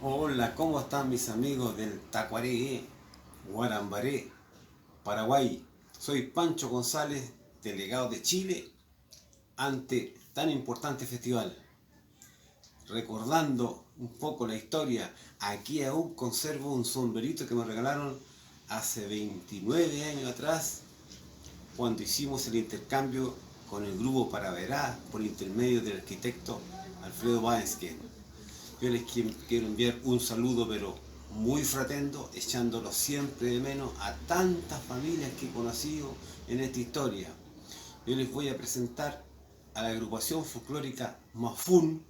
Hola, ¿cómo están mis amigos del Tacuaré, Guarambaré, Paraguay? Soy Pancho González, delegado de Chile ante tan importante festival. Recordando un poco la historia, aquí aún conservo un sombrerito que me regalaron hace 29 años atrás, cuando hicimos el intercambio con el grupo Paraverá por intermedio del arquitecto Alfredo Báenske. Yo les quiero enviar un saludo pero muy fraterno, echándolo siempre de menos a tantas familias que he conocido en esta historia. Yo les voy a presentar a la agrupación folclórica Mafún,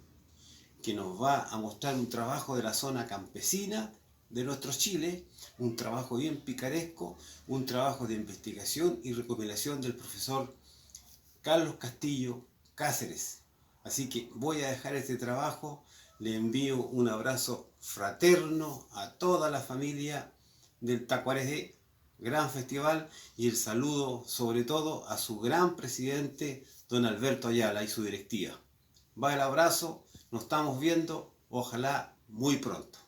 que nos va a mostrar un trabajo de la zona campesina de nuestro Chile, un trabajo bien picaresco, un trabajo de investigación y recopilación del profesor Carlos Castillo Cáceres. Así que voy a dejar este trabajo, le envío un abrazo fraterno a toda la familia del Tacuaré, gran festival, y el saludo sobre todo a su gran presidente, don Alberto Ayala, y su directiva. Va el abrazo, nos estamos viendo, ojalá muy pronto.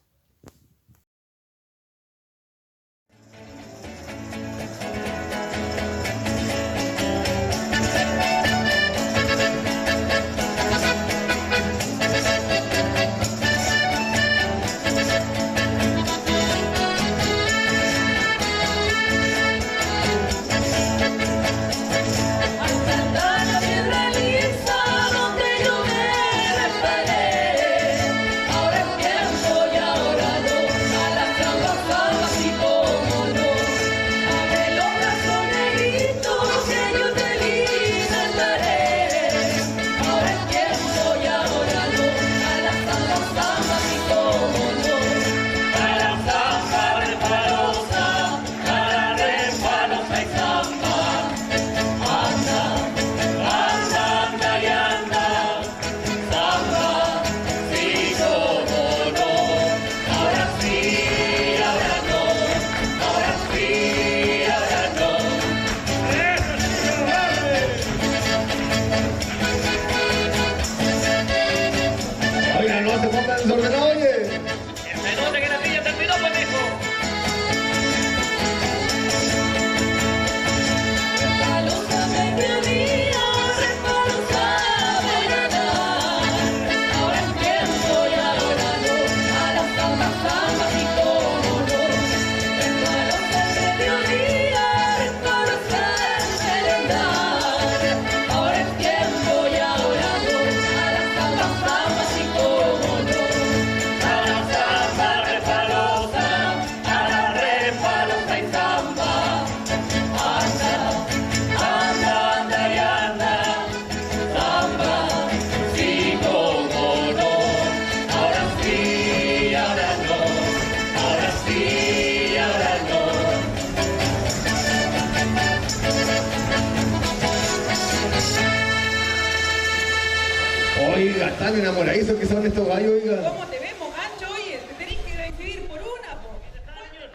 Oiga, están enamoradizos que son estos gallos, oiga. ¿Cómo te vemos, Gancho? Oye, te tenés que decidir por una, po.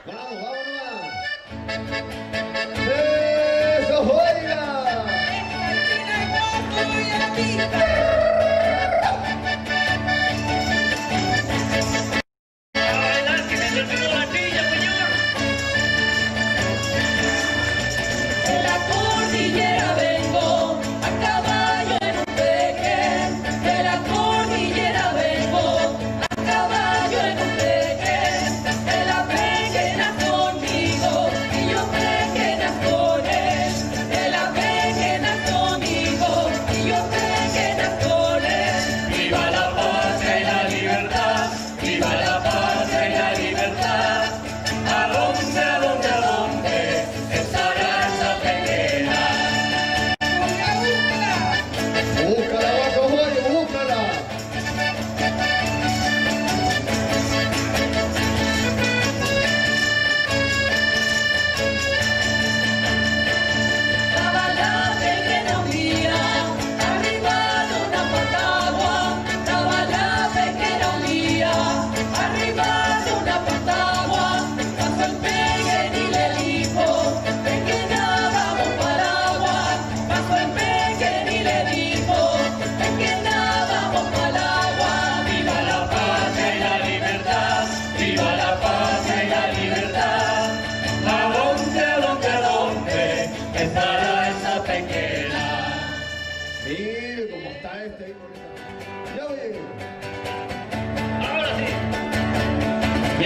Vamos, vamos nomás. ¡Eso, oiga! ¡Voy a la pista!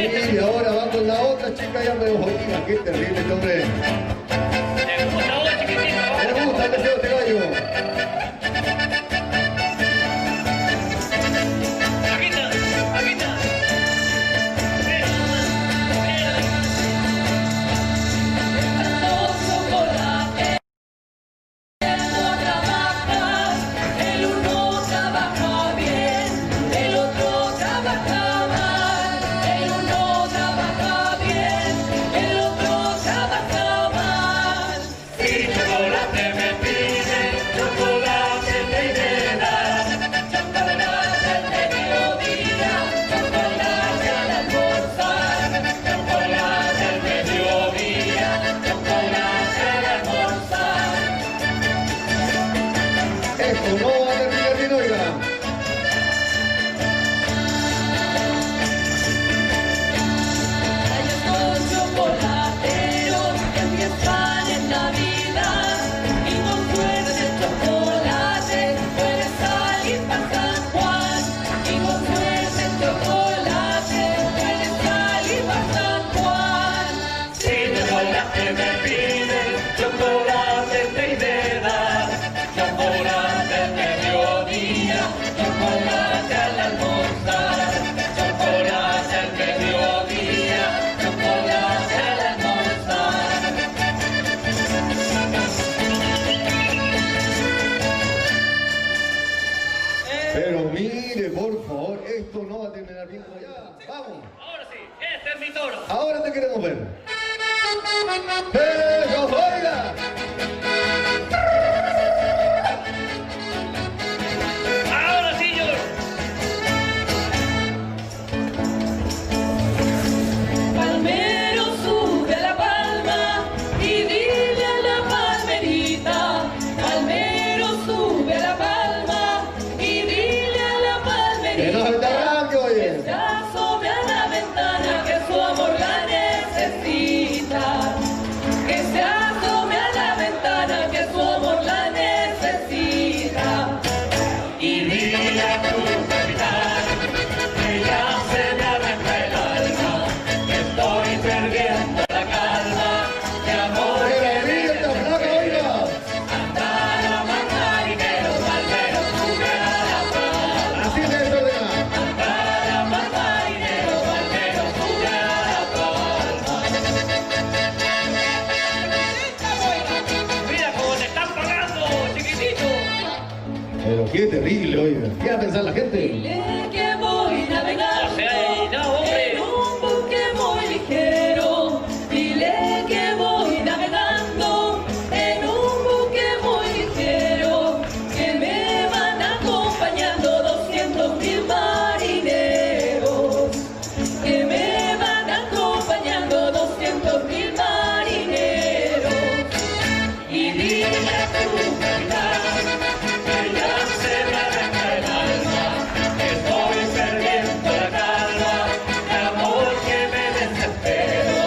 Y ahora va con la otra chica, ya me oiga, qué terrible este hombre. ¿Te gusta vos, chiquitito? Me gusta este feo este gallo. Agita, agita. El uno trabaja bien, el otro trabaja mal. El uno trabaja bien, el otro trabaja mal. Si chocolate me pide, chocolate te iré dar. Chocolate al mediodía, chocolate al almorzar. Chocolate al mediodía, Chocolate al almorzar. Esto no va a terminar bien, oiga. Hay estos chocolateros que empiezan en Navidad y con suerte chocolate puede salir para San Juan. Y con suerte chocolate puede salir para San Juan. si chocolate me pide, chocolate te iré dar. Chocolate al mediodía, chocolate al almorzar. Chocolate al mediodía, chocolate al almorzar. Pero mire, por favor, esto no va a terminar bien. Ya, vamos. Ahora sí, este es mi toro. Ahora te queremos ver. ¡Eso, oiga! Ahora sí, yo. Palmero sube a la palma y dile a la palmerita. Palmero sube a la palma y dile a la ¡Que no palmerita. se te arranque, oye! Se asome a la ventana que su amor la necesita. Que se asome a la ventana que su amor la necesita. Y dile a tu capitán que ya se me arranca el alma, que estoy perdiendo la calma, de amor ¡Pero que mire me esta flaca, oiga! andar a marinero, palmero, sube a la palma. Así se desordena. Andar a marinero, palmero, sube a la palma. Mira cómo te están pagando, chiquitito. Pero qué terrible, oiga. ¿Qué va a pensar la gente? Dile que voy navegando O sea, no, hombre. en un buque muy ligero. Dile que voy navegando en un buque muy ligero. Que me van acompañando 200.000 marineros. Que me van acompañando 200.000 marineros. Y dile a tu capitán que ya se me arranca el alma, que estoy perdiendo la calma, de amor que me desespero.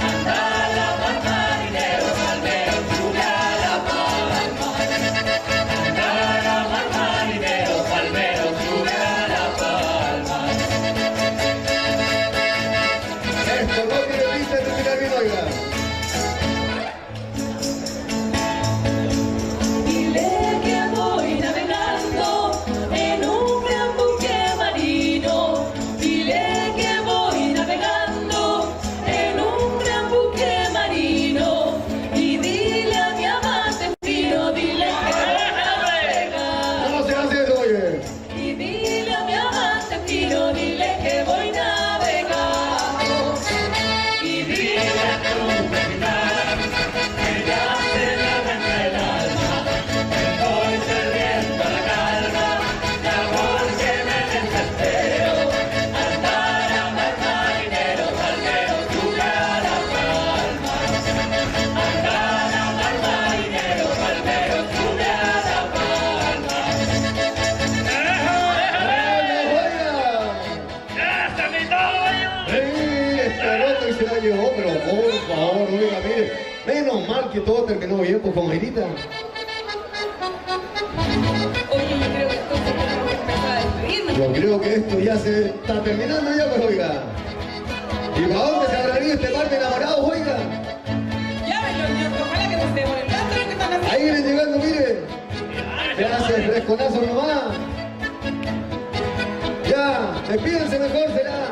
Andar a marinero, palmero, sube a la palma. Andar a marinero, palmero, sube a la palma. Esto no tiene pinta de terminar bien, oiga. Dile que voy navegando en un gran buque marino. Dile que voy navegando en un gran buque marino. Y dile a mi amante fino, dile que voy navegando. ¿Cómo se hace eso, oye? Y dile a mi amante fino, dile que voy navegando. Y dile a tu capitán que ya se me arranca el alma, que estoy perdiendo la calma, de amor que me desespero. Andar a marinero, palmero, sube a la palma. Andar a marinero, palmero, sube a la palma. ¡Oiga! ¡Ya está mi toyo! Este loco y se la llevó, pero por favor, oiga, mire. Menos mal que todo terminó bien, pues, con Jairita. Oye, yo creo que esto es como empezar a despedirnos. Yo creo que esto ya se está terminando ya, pues, oiga. ¿Y para dónde se habrá ido este par de enamorados, oiga? Llámenlo, señor, ojalá que no esté molestando lo que están haciendo. Ahí vienen llegando, mire. Se hace fresconazo nomás. Ya, despídense mejor, será.